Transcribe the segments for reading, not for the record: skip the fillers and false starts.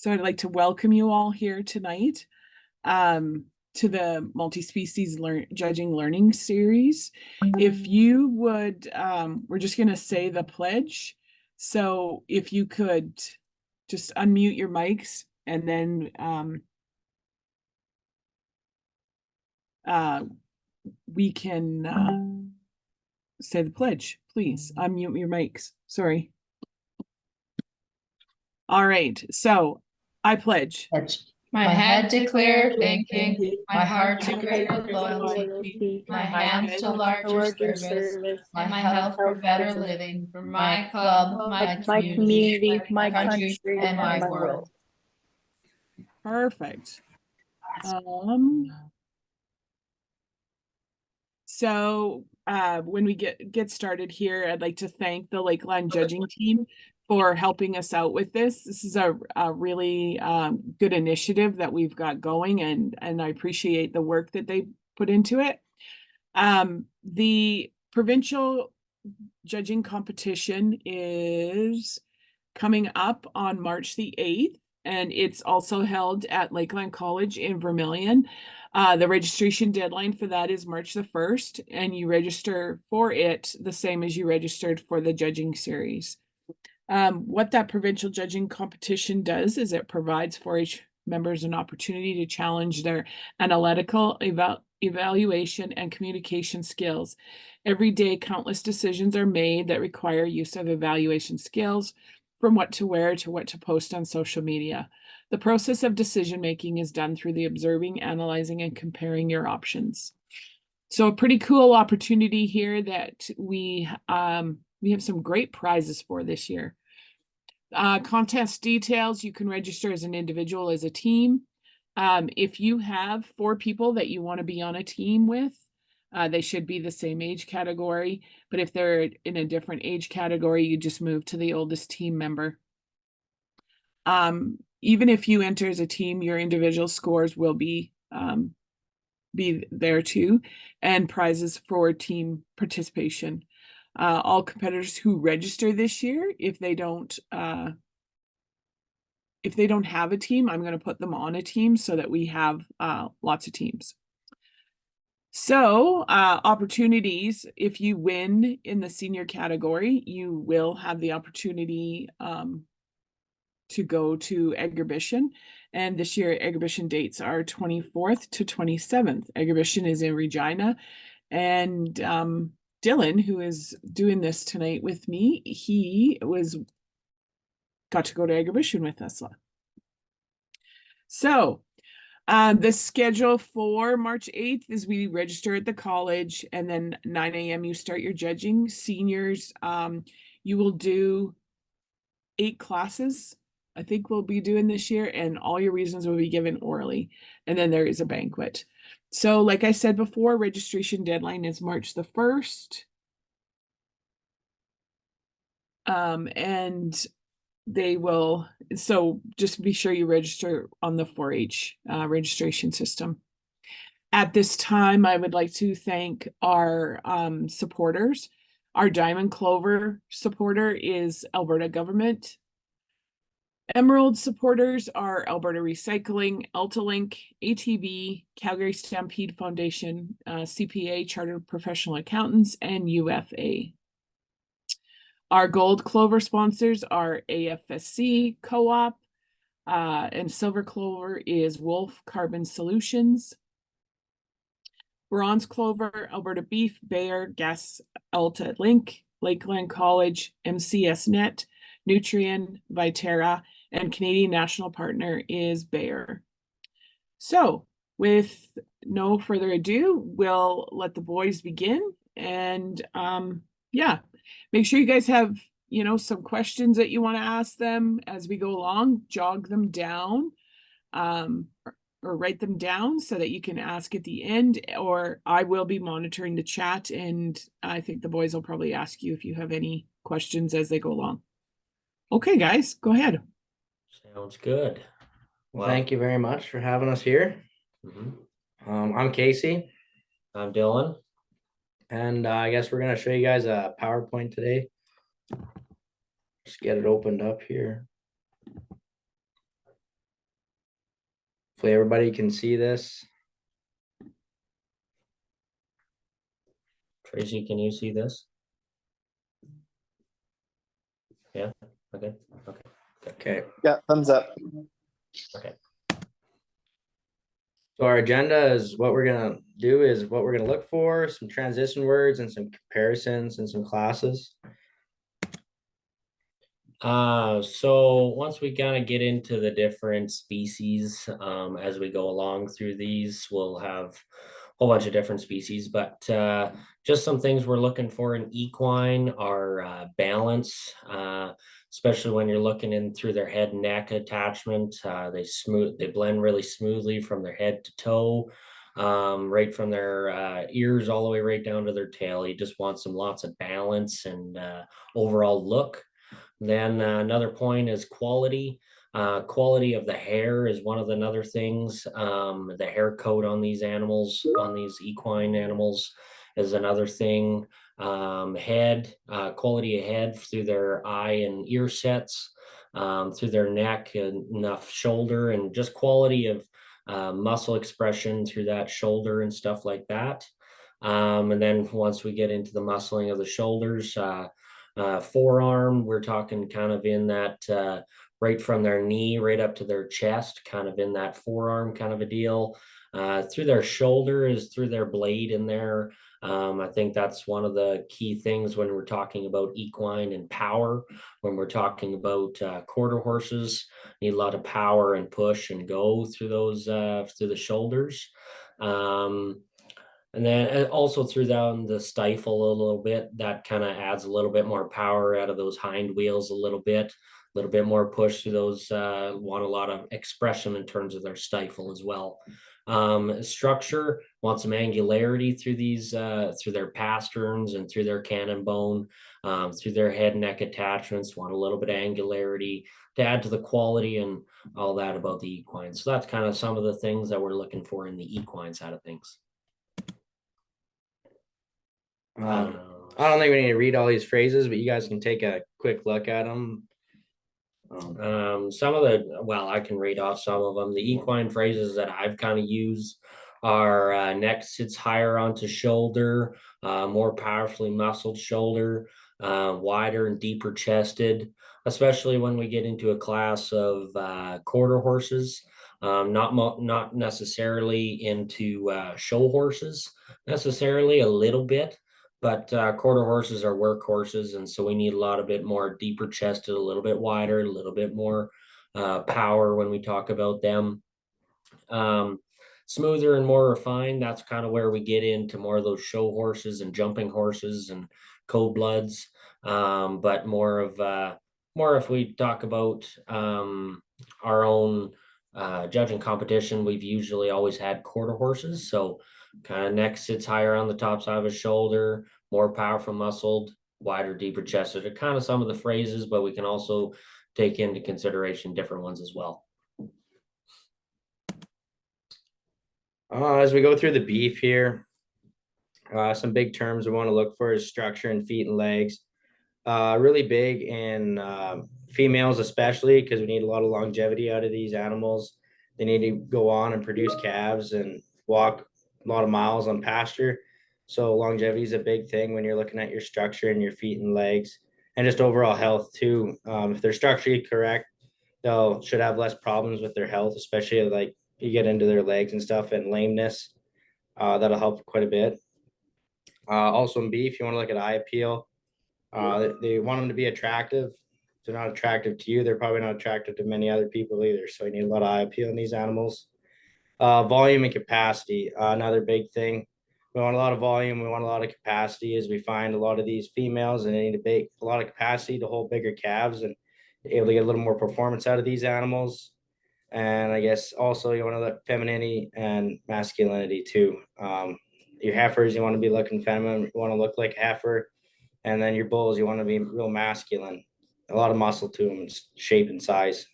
So I'd like to welcome you all here tonight to the multi-species judging learning series. If you would, we're just going to say the pledge. So if you could just unmute your mics and then we can say the pledge. Please unmute your mics. Sorry. All right. So I pledge. My head to clear thinking, my heart to greater loyalty, my hands to larger service, my health for better living, for my club, my community, my country, and my world. Perfect. So when we get started here, I'd like to thank the Lakeland judging team for helping us out with this. This is a really good initiative that we've got going, and I appreciate the work that they put into it. The provincial judging competition is coming up on March the 8th, and it's also held at Lakeland College in Vermilion. The registration deadline for that is March the 1st, and you register for it the same as you registered for the judging series. What that provincial judging competition does is it provides 4-H members an opportunity to challenge their analytical evaluation and communication skills. Every day, countless decisions are made that require use of evaluation skills, from what to wear to what to post on social media. The process of decision-making is done through the observing, analyzing, and comparing your options. So a pretty cool opportunity here that we have some great prizes for this year. Contest details, you can register as an individual, as a team. If you have 4 people that you want to be on a team with, they should be the same age category, but if they're in a different age category, you just move to the oldest team member. Even if you enter as a team, your individual scores will be there too, and prizes for team participation. All competitors who register this year, if they don't have a team, I'm going to put them on a team so that we have lots of teams. So opportunities, if you win in the senior category, you will have the opportunity to go to Exhibition. And this year, Exhibition dates are 24th to 27th. Exhibition is in Regina. And Dylan, who is doing this tonight with me, he got to go to Exhibition with us. So the schedule for March 8th is we register at the college, and then 9 a.m. you start your judging. Seniors, you will do 8 classes, I think we'll be doing this year, and all your reasons will be given orally. And then there is a banquet. So like I said before, registration deadline is March the 1st. And they will, so just be sure you register on the 4-H registration system. At this time, I would like to thank our supporters. Our Diamond Clover supporter is Alberta Government. Emerald supporters are Alberta Recycling, AltaLink, ATV, Calgary Stampede Foundation, CPA, Chartered Professional Accountants, and UFA. Our Gold Clover sponsors are AFSC Co-op, and Silver Clover is Wolf Carbon Solutions. Bronze Clover, Alberta Beef, Bayer, Gas, Alta Link, Lakeland College, MCS Net, Nutrien, Viterra, and Canadian National Partner is Bayer. So with no further ado, we'll let the boys begin. And yeah, make sure you guys have, some questions that you want to ask them as we go along. Jog them down or write them down so that you can ask at the end, or I will be monitoring the chat, and I think the boys will probably ask you if you have any questions as they go along. Okay, guys, go ahead. Sounds good. Well, thank you very much for having us here. I'm Casey. I'm Dylan. And I guess we're going to show you guys a PowerPoint today. Just get it opened up here. Hopefully everybody can see this. Tracy, can you see this? Yeah, okay, okay, Okay. Yeah, thumbs up. okay. So our agenda is what we're gonna do is what we're gonna look for, some transition words and some comparisons and some classes. So once we kind of get into the different species, as we go along through these, we'll have a whole bunch of different species, but just some things we're looking for in equine are balance, especially when you're looking in through their head and neck attachment. They blend really smoothly from their head to toe, right from their ears all the way right down to their tail. You just want lots of balance and overall look. Then another point is quality. Quality of the hair is one of the other things. The hair coat on these animals, on these equine animals, is another thing. Quality of head through their eye and ear sets, through their neck, enough shoulder, and just quality of muscle expression through that shoulder and stuff like that. And then once we get into the muscling of the shoulders, forearm, we're talking kind of in that right from their knee right up to their chest, kind of in that forearm kind of a deal. Through their shoulder is through their blade in there. I think that's one of the key things when we're talking about equine and power. When we're talking about quarter horses, need a lot of power and push and go through those through the shoulders. And then also through down the stifle a little bit, that kind of adds a little bit more power out of those hind wheels a little bit more push through those, want a lot of expression in terms of their stifle as well. Structure, want some angularity through these, through their pasterns and through their cannon bone, through their head and neck attachments, want a little bit of angularity to add to the quality and all that about the equine. So that's kind of some of the things that we're looking for in the equine side of things. I don't think we need to read all these phrases, but you guys can take a quick look at them. I can read off some of them. The equine phrases that I've kind of used are neck sits higher onto shoulder, more powerfully muscled shoulder, wider and deeper chested, especially when we get into a class of quarter horses. Not necessarily into show horses necessarily, a little bit, but quarter horses are work horses, and so we need a lot of bit more deeper chested, a little bit wider, a little bit more power when we talk about them. Smoother and more refined, that's kind of where we get into more of those show horses and jumping horses and cold bloods. But more if we talk about our own judging competition, we've usually always had quarter horses. So kind of neck sits higher on the top side of his shoulder, more powerful muscled, wider, deeper chested are kind of some of the phrases, but we can also take into consideration different ones as well. As we go through the beef here, some big terms we want to look for is structure in feet and legs. Really big in females, especially because we need a lot of longevity out of these animals. They need to go on and produce calves and walk a lot of miles on pasture. So longevity is a big thing when you're looking at your structure and your feet and legs, and just overall health too. If they're structurally correct, they'll should have less problems with their health, especially like you get into their legs and stuff and lameness. That'll help quite a bit. Also in beef, you want to look at eye appeal. They want them to be attractive. If they're not attractive to you, they're probably not attractive to many other people either. So you need a lot of eye appeal in these animals. Volume and capacity, another big thing. We want a lot of volume. We want a lot of capacity as we find a lot of these females and they need a lot of capacity to hold bigger calves and able to get a little more performance out of these animals. And I guess also you want to look femininity and masculinity too. Your heifers, you want to be looking feminine. You want to look like a heifer. And then your bulls, you want to be real masculine. A lot of muscle to them, shape and size.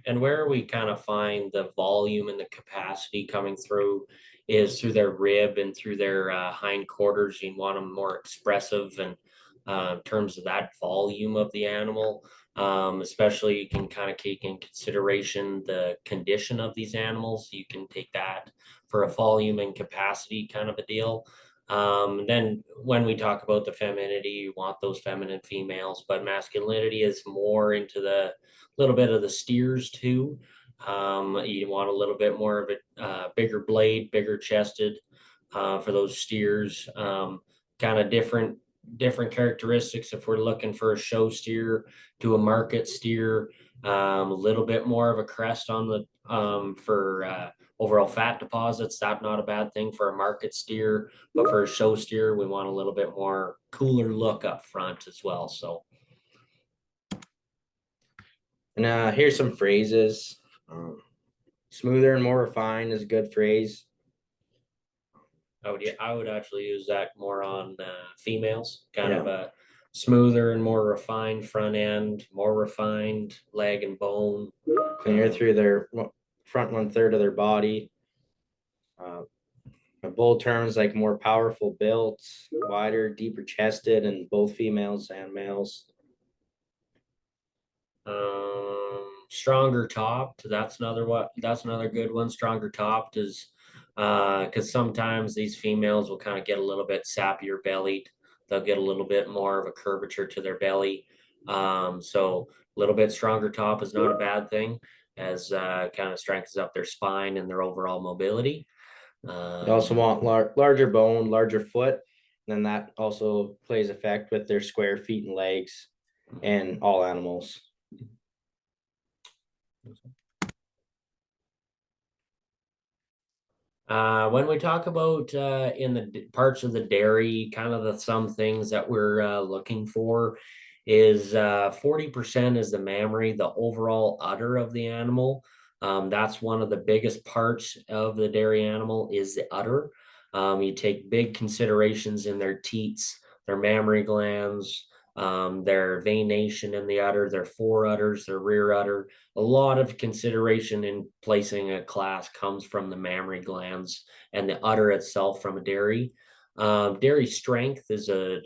And where we kind of find the volume and the capacity coming through is through their rib and through their hind quarters. You want them more expressive and in terms of that volume of the animal. Especially you can kind of take in consideration the condition of these animals. You can take that for a volume and capacity kind of a deal. Then when we talk about the femininity, you want those feminine females, but masculinity is more into the little bit of the steers too. You want a little bit more of a bigger blade, bigger chested for those steers. Kind of different characteristics if we're looking for a show steer to a market steer. A little bit more of a crest on the for overall fat deposits. That's not a bad thing for a market steer, but for a show steer, we want a little bit more cooler look up front as well. So, And here's some phrases. Smoother and more refined is a good phrase. I would actually use that more on females, kind of Yeah. a smoother and more refined front end, more refined leg and bone. Cleaner through their front 1/3 of their body. Bull terms like more powerful built, wider, deeper chested, and both females and males. Stronger topped. That's another good one. Stronger topped is because sometimes these females will kind of get a little bit sappier bellied. They'll get a little bit more of a curvature to their belly. So a little bit stronger top is not a bad thing, as kind of strengthens up their spine and their overall mobility. They also want larger bone, larger foot. And then that also plays effect with their square feet and legs and all animals. When we talk about in the parts of the dairy, kind of some things that we're looking for is 40% is the mammary, the overall udder of the animal. That's one of the biggest parts of the dairy animal is the udder. You take big considerations in their teats, their mammary glands, their venation in the udder, their forerudders, their rear udder. A lot of consideration in placing a class comes from the mammary glands and the udder itself from a dairy. Dairy strength is a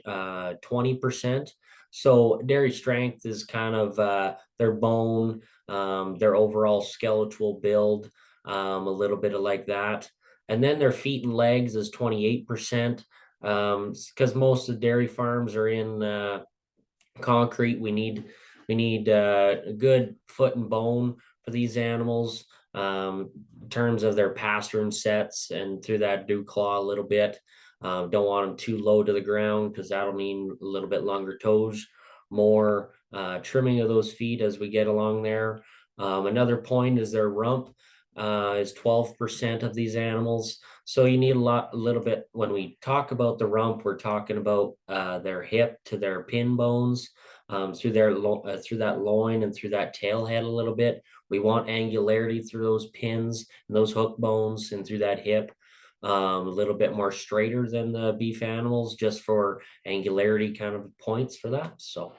20%. So dairy strength is kind of their bone, their overall skeletal build, a little bit of like that. And then their feet and legs is 28%. Because most of the dairy farms are in concrete. We need a good foot and bone for these animals, in terms of their pastern sets and through that dew claw a little bit. Don't want them too low to the ground because that'll mean a little bit longer toes, more trimming of those feet as we get along there. Another point is their rump is 12% of these animals. So you need a little bit when we talk about the rump, we're talking about their hip to their pin bones, through through that loin and through that tail head a little bit. We want angularity through those pins and those hook bones and through that hip. A little bit more straighter than the beef animals, just for angularity kind of points for that. So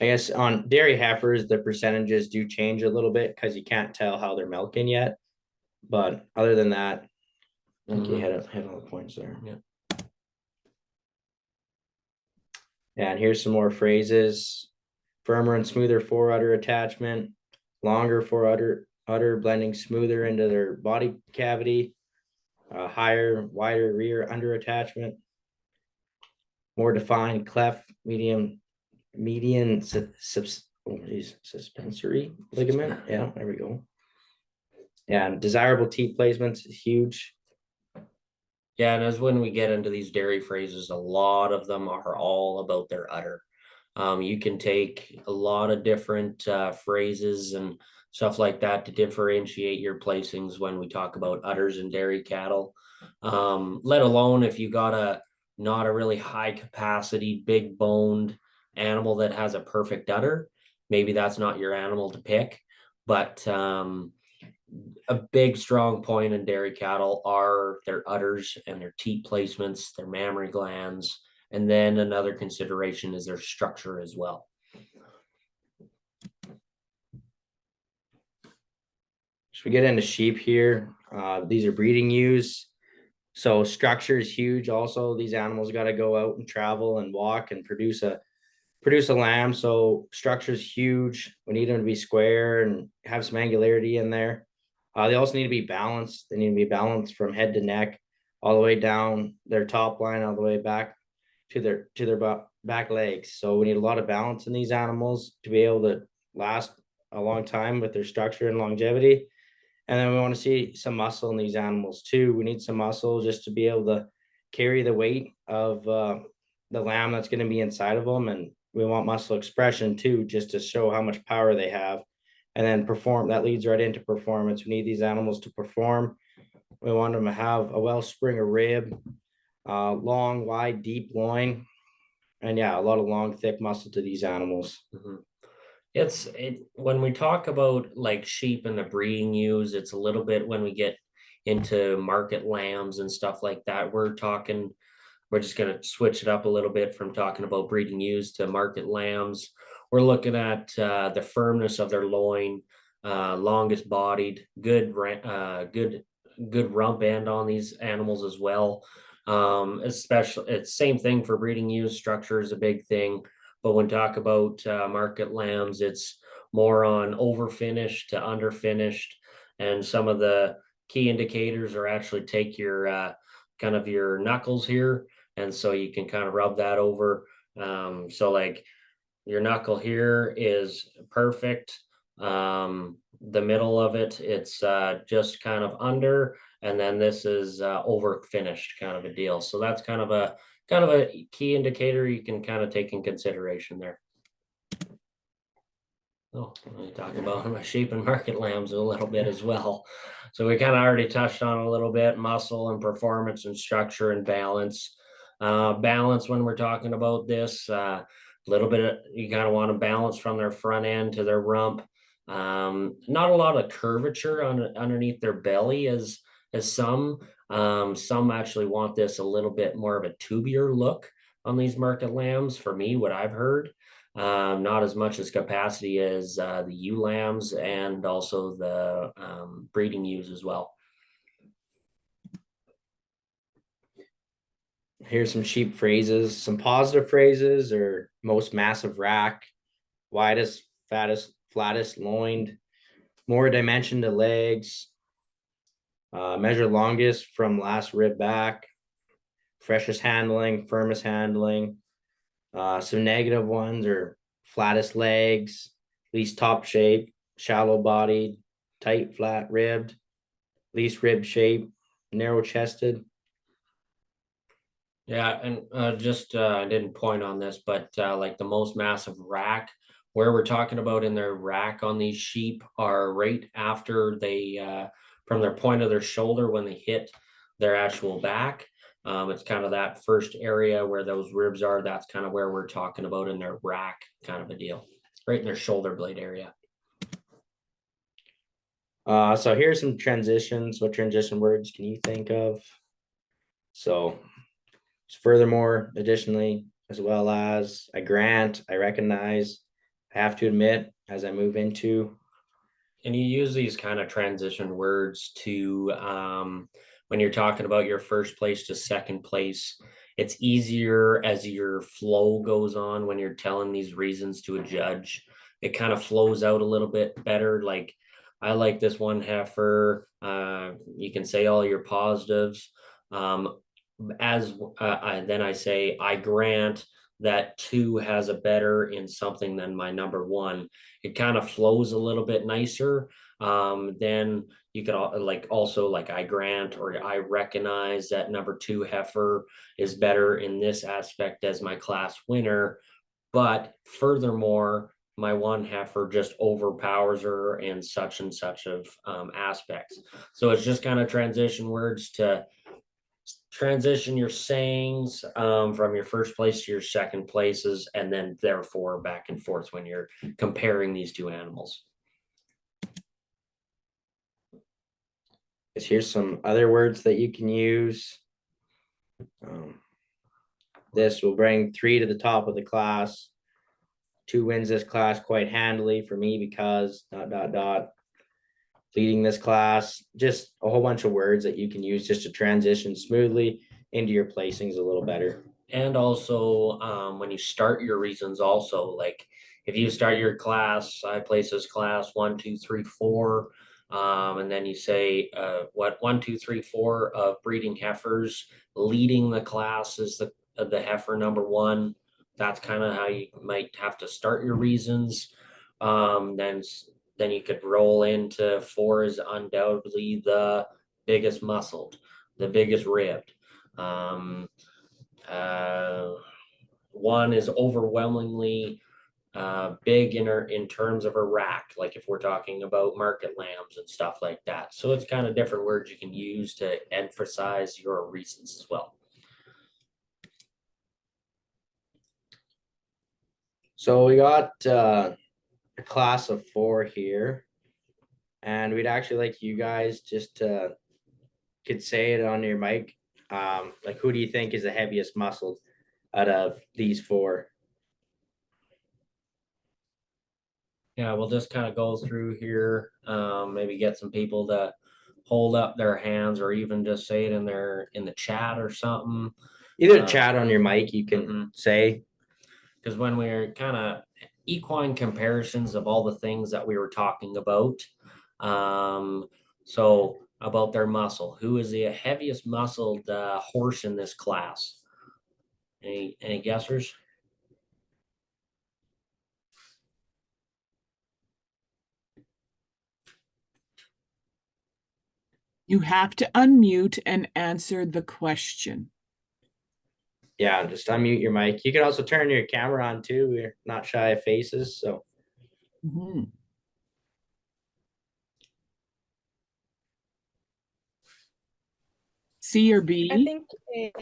I guess on dairy heifers, the percentages do change a little bit because you can't tell how they're milking yet. But other than that, I think you hit all the points there. Yeah. Yeah, and here's some more phrases. Firmer and smoother forudder attachment, longer forudder blending smoother into their body cavity, higher, wider rear under attachment, more defined cleft, median suspensory ligament. Yeah, there we go. Yeah, and desirable teat placements is huge. yeah, and as when we get into these dairy phrases, a lot of them are all about their udder. You can take a lot of different phrases and stuff like that to differentiate your placings when we talk about udders and dairy cattle. Let alone if you got not a really high capacity, big boned animal that has a perfect udder, maybe that's not your animal to pick. But a big strong point in dairy cattle are their udders and their teat placements, their mammary glands, and then another consideration is their structure as well. So we get into sheep here. These are breeding ewes. So structure is huge. Also, these animals got to go out and travel and walk and produce a produce a lamb. So structure's huge. We need them to be square and have some angularity in there. They also need to be balanced. They need to be balanced from head to neck, all the way down their top line, all the way back to their back legs. So we need a lot of balance in these animals to be able to last a long time with their structure and longevity. And then we want to see some muscle in these animals too. We need some muscle just to be able to carry the weight of the lamb that's going to be inside of them. And we want muscle expression too, just to show how much power they have. And then perform, that leads right into performance. We need these animals to perform. We want them to have a wellspring of rib, long, wide, deep loin, and yeah, a lot of long, thick muscle to these animals. When we talk about like sheep and the breeding ewes, it's a little bit when we get into market lambs and stuff like that. We're just going to switch it up a little bit from talking about breeding ewes to market lambs. We're looking at the firmness of their loin, longest bodied, good rump end on these animals as well. Especially, it's same thing for breeding ewes. Structure is a big thing, but when talk about market lambs, it's more on over finished to under finished, and some of the key indicators are actually take your kind of your knuckles here, and so you can kind of rub that over. So like your knuckle here is perfect. The middle of it's just kind of under, and then this is over finished kind of a deal. So that's kind of a key indicator you can kind of take in consideration there. Oh, we talk about my sheep and market lambs a little bit as well. So we kind of already touched on a little bit muscle and performance and structure and balance. Balance when we're talking about this, a little bit you kind of want to balance from their front end to their rump. Not a lot of curvature underneath their belly as some. Some actually want this a little bit more of a tubular look on these market lambs. For me, what I've heard. Not as much as capacity as the ewe lambs and also the breeding ewes as well. Here's some sheep phrases, some positive phrases or most massive rack, widest, fattest, flattest loined, more dimension to legs, measure longest from last rib back, freshest handling, firmest handling. Some negative ones are flattest legs, least top shape, shallow bodied, tight, flat ribbed, least rib shape, narrow chested. Yeah, and I didn't point on this, but like the most massive rack, where we're talking about in their rack on these sheep are right after they, from their point of their shoulder when they hit their actual back. It's kind of that first area where those ribs are. That's kind of where we're talking about in their rack kind of a deal, right in their shoulder blade area. So here's some transitions. What transition words can you think of? So furthermore, additionally, as well as, I grant, I recognize, I have to admit, as I move into. And you use these kind of transition words to when you're talking about your first place to second place. It's easier as your flow goes on when you're telling these reasons to a judge. It kind of flows out a little bit better. Like, I like this one heifer. You can say all your positives. Then I say, I grant that 2 has a better in something than my number 1. It kind of flows a little bit nicer. Then you could also I grant or I recognize that number 2 heifer is better in this aspect as my class winner. But furthermore, my 1 heifer just overpowers her in such and such of aspects. So it's just kind of transition words to transition your sayings from your first place to your second places, and then therefore back and forth when you're comparing these 2 animals. Here's some other words that you can use. This will bring 3 to the top of the class. 2 wins this class quite handily for me because ... leading this class. Just a whole bunch of words that you can use just to transition smoothly into your placings a little better. And also, when you start your reasons also, like if you start your class, I place this class 1, 2, 3, 4. And then you say, what 1, 2, 3, 4 of breeding heifers, leading the class is the heifer number 1. That's kind of how you might have to start your reasons. Then you could roll into 4 is undoubtedly the biggest muscled, the biggest ribbed. Uh, 1 is overwhelmingly big in terms of a rack, like if we're talking about market lambs and stuff like that. So it's kind of different words you can use to emphasize your reasons as well. So we got a class of 4 here, and we'd actually like you guys just to could say it on your mic. Like, who do you think is the heaviest muscled out of these 4? Yeah, we'll just kind of go through here, maybe get some people to hold up their hands or even just say it in the chat or something. Either chat on your mic, you can say. Because when we're kind of equine comparisons of all the things that we were talking about, so about their muscle, who is the heaviest muscled horse in this class? Any guessers? You have to unmute and answer the question. Yeah, just unmute your mic. You can also turn your camera on too. We're not shy of faces, so. Mhm. C or B? I think A.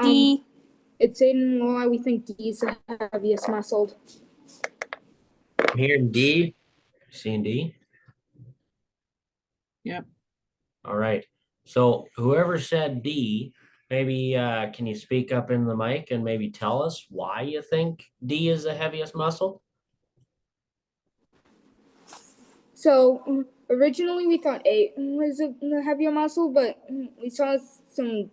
D. It's in law. We think D is the heaviest muscled. I'm hearing D. C and D? Yep. All right. So whoever said D, maybe can you speak up in the mic and maybe tell us why you think D is the heaviest muscle? So originally we thought A was the heavier muscle, but we saw some,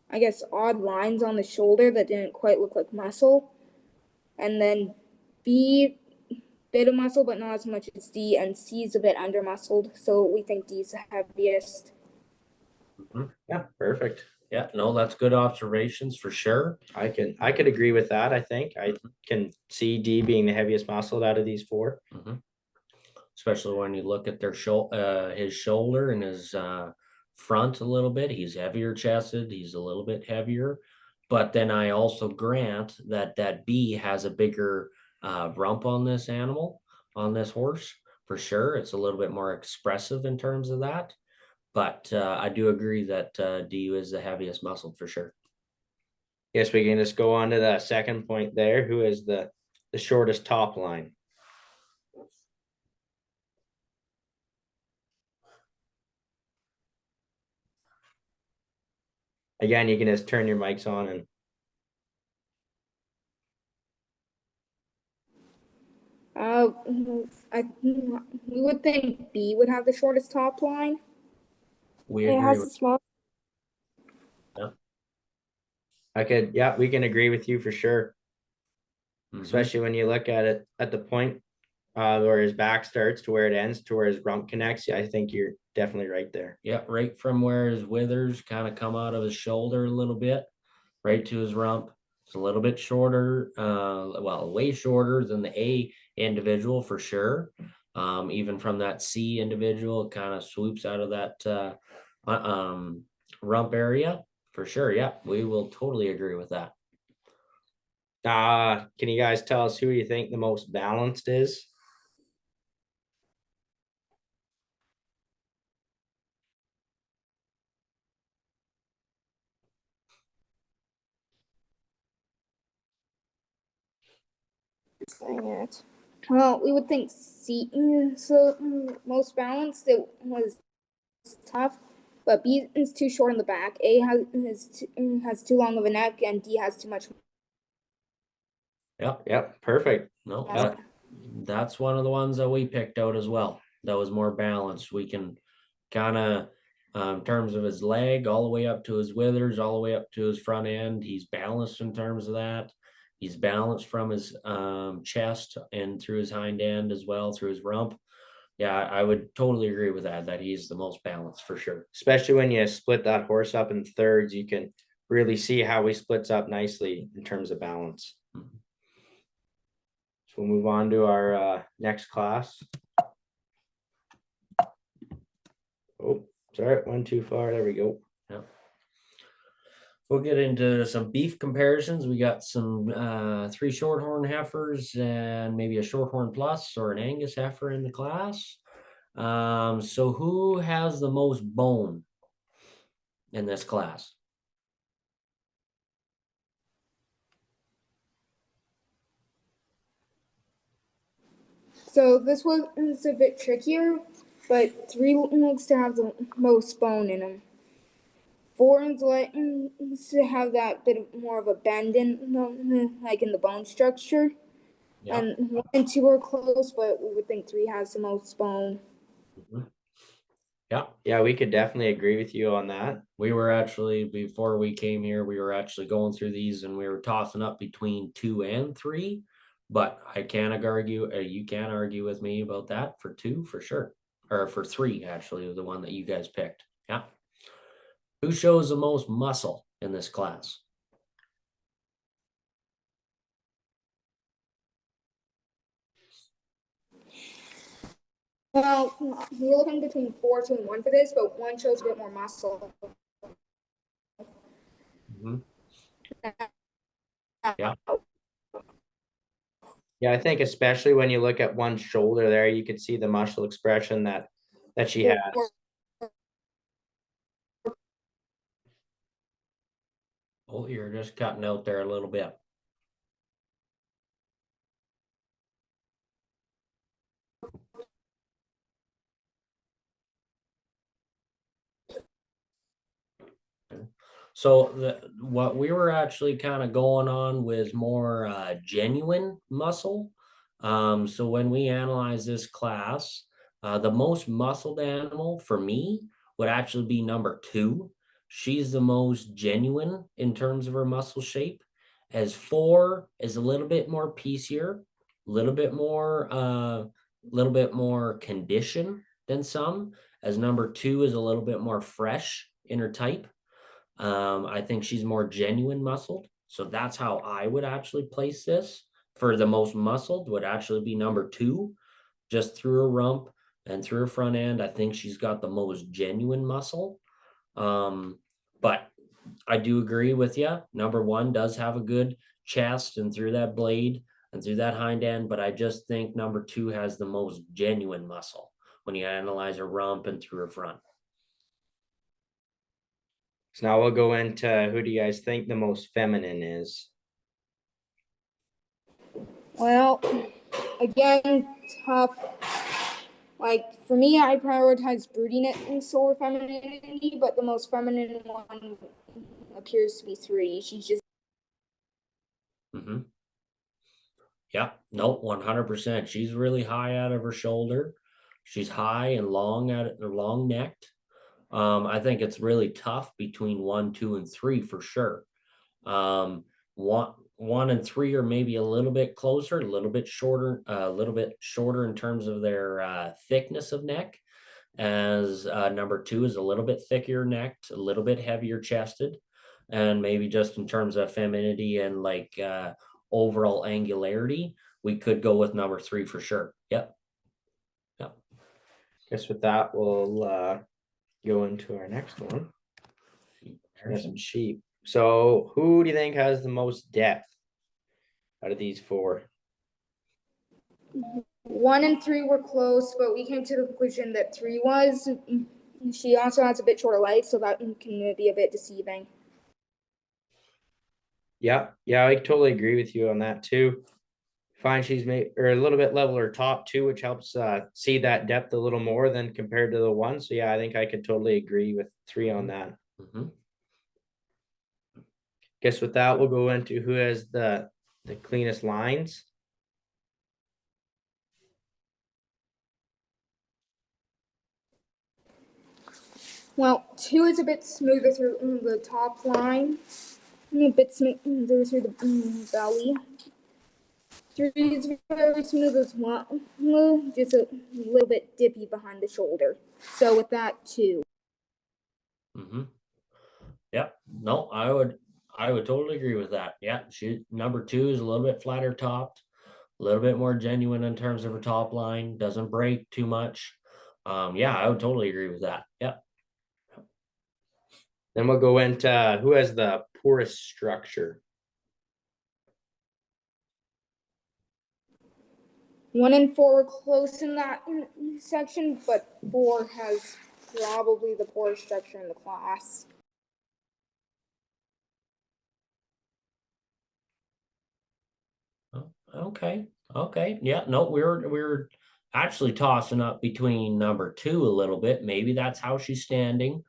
I guess, odd lines on the shoulder that didn't quite look like muscle. And then B, bit of muscle, but not as much as D, and C is a bit under muscled. So we think D is the heaviest. Yeah, perfect. Yeah, no, that's good observations for sure. I could agree with that. I think I can see D being the heaviest muscled out of these 4. Especially when you look at their his shoulder and his front a little bit. He's heavier chested. He's a little bit heavier. But then I also grant that B has a bigger rump on this animal, on this horse, for sure. It's a little bit more expressive in terms of that. But I do agree that D is the heaviest muscle for sure. Guess we can just go on to the second point there. Who is the shortest top line? Again, you can just turn your mics on and. We would think B would have the shortest top line. We It agree has with the small. Yeah, we can agree with you for sure. Especially when you look at it at the point where his back starts to where it ends to where his rump connects. I think you're definitely right there. Yeah, right from where his withers kind of come out of his shoulder a little bit, right to his rump. It's a little bit shorter, well, way shorter than the A individual for sure. Even from that C individual, it kind of swoops out of that rump area for sure. Yeah, we will totally agree with that. Can you guys tell us who you think the most balanced is? Dang it. Well, we would think C. So most balanced. It was tough, but B is too short in the back. A has too long of a neck, and D has too much. Yep, perfect. No, that's one of the ones that we picked out as well. That was more balanced. We can kind of In terms of his leg, all the way up to his withers, all the way up to his front end. He's balanced in terms of that. He's balanced from his chest and through his hind end as well, through his rump. Yeah, I would totally agree with that he's the most balanced for sure. Especially when you split that horse up in thirds, you can really see how he splits up nicely in terms of balance. Mhm. So we'll move on to our next class. Oh, sorry, went too far. There we go. Yep. We'll get into some beef comparisons. We got some 3 shorthorn heifers and maybe a shorthorn plus or an Angus heifer in the class. So who has the most bone in this class? So this was a bit trickier, but 3 looks to have the most bone in them. 4 is to have that bit more of a bend in, like in the bone structure. Yeah. And 1 and 2 are close, but we would think 3 has the most bone. Mhm. Yeah. Yeah, we could definitely agree with you on that. We were actually, before we came here, we were actually going through these and we were tossing up between 2 and 3. But I can't argue, you can't argue with me about that for 2 for sure. Or for 3, actually, the one that you guys picked. Yeah. Who shows the most muscle in this class? Well, we're looking between 4, 2, and 1 for this, but 1 shows a bit more muscle. Mhm. Yeah. Yeah, I think especially when you look at one shoulder there, you could see the muscle expression that she has. Oh, you're just cutting out there a little bit. So what we were actually kind of going on was more genuine muscle. So when we analyze this class, the most muscled animal for me would actually be number 2. She's the most genuine in terms of her muscle shape. As 4 is a little bit more piecier, a little bit more condition than some. As number 2 is a little bit more fresh in her type. I think she's more genuine muscled. So that's how I would actually place this. For the most muscled would actually be number 2, just through her rump and through her front end. I think she's got the most genuine muscle. But I do agree with you. Number 1 does have a good chest and through that blade and through that hind end, but I just think number 2 has the most genuine muscle when you analyze her rump and through her front. So now we'll go into who do you guys think the most feminine is? Well, again, tough. Like, for me, I prioritize broodiness over femininity, but the most feminine one appears to be 3. She's just. Mm-hmm. Yeah, no, 100%. She's really high out of her shoulder. She's high and long at her long necked. I think it's really tough between 1, 2, and 3 for sure. One and 3 are maybe a little bit closer, a little bit shorter in terms of their thickness of neck. As number 2 is a little bit thicker necked, a little bit heavier chested, and maybe just in terms of femininity and like overall angularity, we could go with number 3 for sure. Yep. Guess with that, we'll go into our next one. There's some sheep. So who do you think has the most depth out of these 4? 1 and 3 were close, but we came to the conclusion that 3 was. She also has a bit shorter legs, so that can be a bit deceiving. Yeah, I totally agree with you on that too. Find she's made or a little bit leveler top too, which helps see that depth a little more than compared to the 1. So yeah, I think I could totally agree with 3 on that. Mm-hmm. Guess with that, we'll go into who has the cleanest lines. Well, 2 is a bit smoother through the top line, and a bit smoother through the belly. 3 is very smooth as well, just a little bit dippy behind the shoulder. So with that, 2. Mm-hmm. Yep. No, I would totally agree with that. Yeah, she number 2 is a little bit flatter topped, a little bit more genuine in terms of her top line, doesn't break too much. Yeah, I would totally agree with that. Yep. Then we'll go into who has the poorest structure. 1 and 4 were close in that section, but 4 has probably the poorest structure in the class. Okay. Okay. Yeah, no, we're actually tossing up between number 2 a little bit. Maybe that's how she's standing.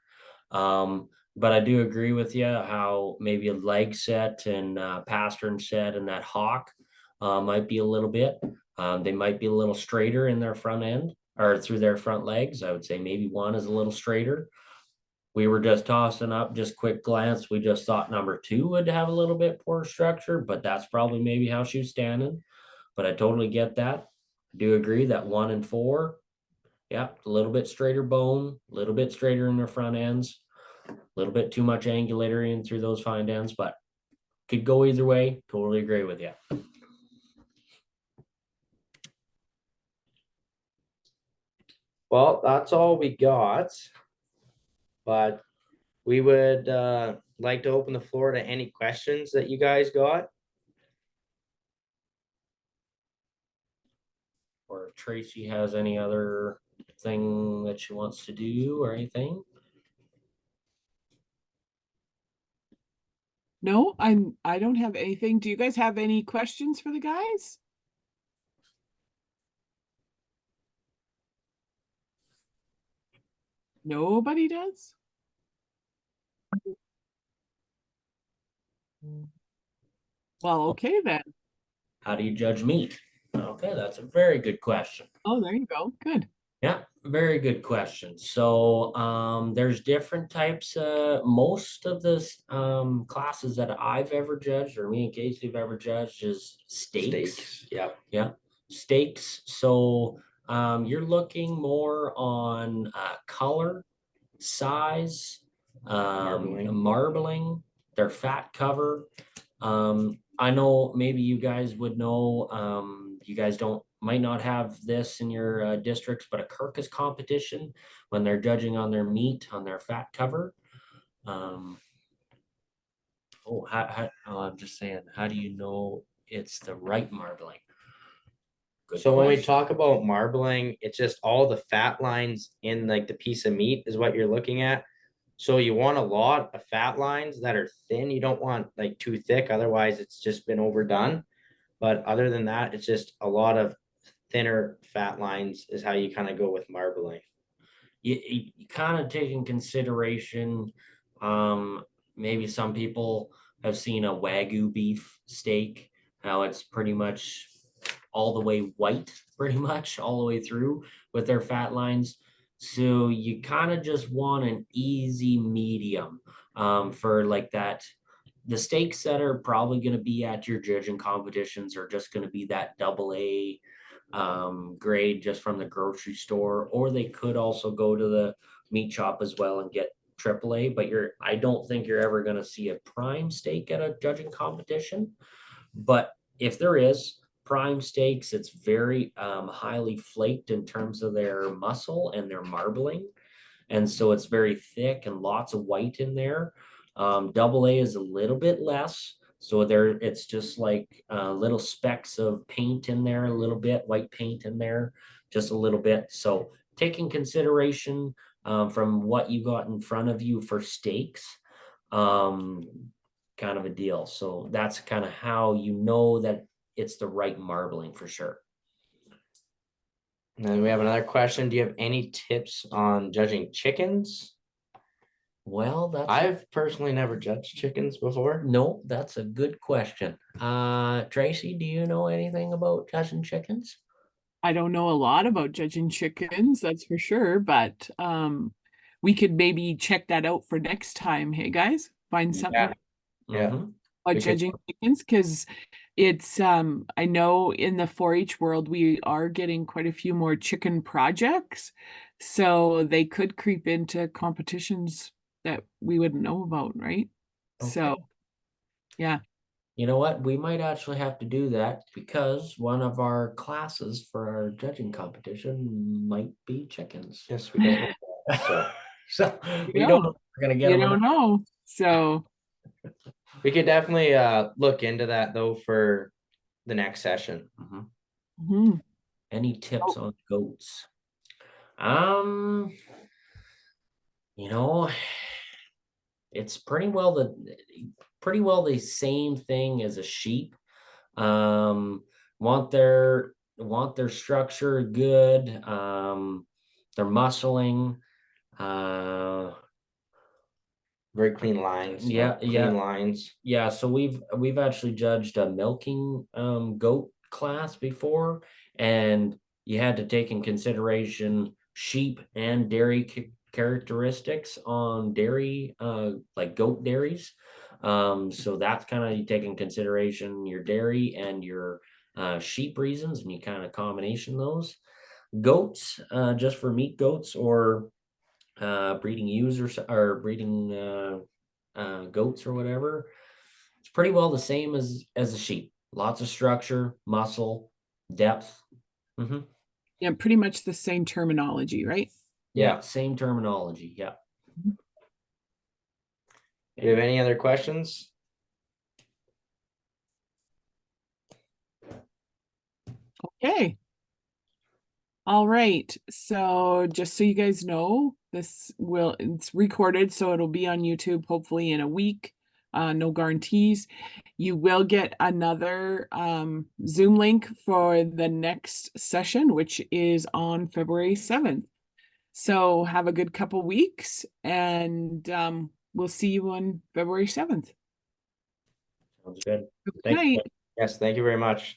But I do agree with you how maybe a leg set and pastern set and that hawk might be a little bit. They might be a little straighter in their front end or through their front legs. I would say maybe 1 is a little straighter. We were just tossing up, just quick glance. We just thought number 2 would have a little bit poor structure, but that's probably maybe how she was standing. But I totally get that. I do agree that 1 and 4, yeah, a little bit straighter bone, a little bit straighter in their front ends, a little bit too much angulatory in through those fine ends, but could go either way. Totally agree with you. Well, that's all we got. But we would like to open the floor to any questions that you guys got. Or if Tracy has any other thing that she wants to do or anything. No, I don't have anything. Do you guys have any questions for the guys? Nobody does? Well, okay then. How do you judge meat? Okay, that's a very good question. Oh, there you go. Good. Yeah, very good question. So there's different types. Most of the classes that I've ever judged, or me and Casey have ever judged, is steaks. Yep. Yeah, steaks. So you're looking more on color, size, marbling, their fat cover. I know maybe you guys would know, you guys might not have this in your districts, but a Kirkus competition when they're judging on their meat, on their fat cover. Oh, I'm just saying, how do you know it's the right marbling? Good So when we question. talk about marbling, it's just all the fat lines in like the piece of meat is what you're looking at. So you want a lot of fat lines that are thin. You don't want like too thick, otherwise it's just been overdone. But other than that, it's just a lot of thinner fat lines is how you kind of go with marbling. You kind of take in consideration, maybe some people have seen a Wagyu beef steak, how it's pretty much all the way white, pretty much all the way through with their fat lines. So you kind of just want an easy medium for like that. The steaks that are probably going to be at your judging competitions are just going to be that AA grade just from the grocery store, or they could also go to the meat shop as well and get AAA. But I don't think you're ever going to see a prime steak at a judging competition. But if there is prime steaks, it's very highly flaked in terms of their muscle and their marbling. And so it's very thick and lots of white in there. AA is a little bit less. So it's just like little specks of paint in there, a little bit white paint in there, just a little bit. So taking consideration from what you got in front of you for steaks, kind of a deal. So that's kind of how you know that it's the right marbling for sure. And then we have another question. Do you have any tips on judging chickens? Well, I've personally never judged chickens before. No, that's a good question. Tracy, do you know anything about judging chickens? I don't know a lot about judging chickens, that's for sure, but we could maybe check that out for next time. Hey guys, find something Yeah. Mhm. about we could- judging chickens, because it's I know in the 4-H world we are getting quite a few more chicken projects, so they could creep into competitions that we wouldn't know about, right? So Okay. yeah. You know what? We might actually have to do that because one of our classes for our judging competition might be chickens. Yes, we don't know. So So You we know. don't know if we're gonna get You them. don't know. So we could definitely look into that though for the next session. mhm. Any tips on goats? Um, you know, it's pretty well the same thing as a sheep. Want their structure good, their muscling, Very clean lines. Yeah, clean yeah. lines. yeah. So we've actually judged a milking goat class before, and you had to take in consideration sheep and dairy characteristics on dairy, like goat dairies. So that's kind of, you take in consideration your dairy and your sheep reasons, and you kind of combination those. Goats, just for meat goats or breeding ewes or breeding goats or whatever, it's pretty well the same as a sheep. Lots of structure, muscle, depth. Hmm. Yeah, pretty much the same terminology, right? Yeah, same terminology. Yeah. Do you have any other questions? Okay. All right. So just so you guys know, it's recorded, so it'll be on YouTube hopefully in a week. No guarantees. You will get another Zoom link for the next session, which is on February 7th. So have a good couple weeks, and we'll see you on February 7th. Sounds good. Good Thank you. night. Yes, thank you very much.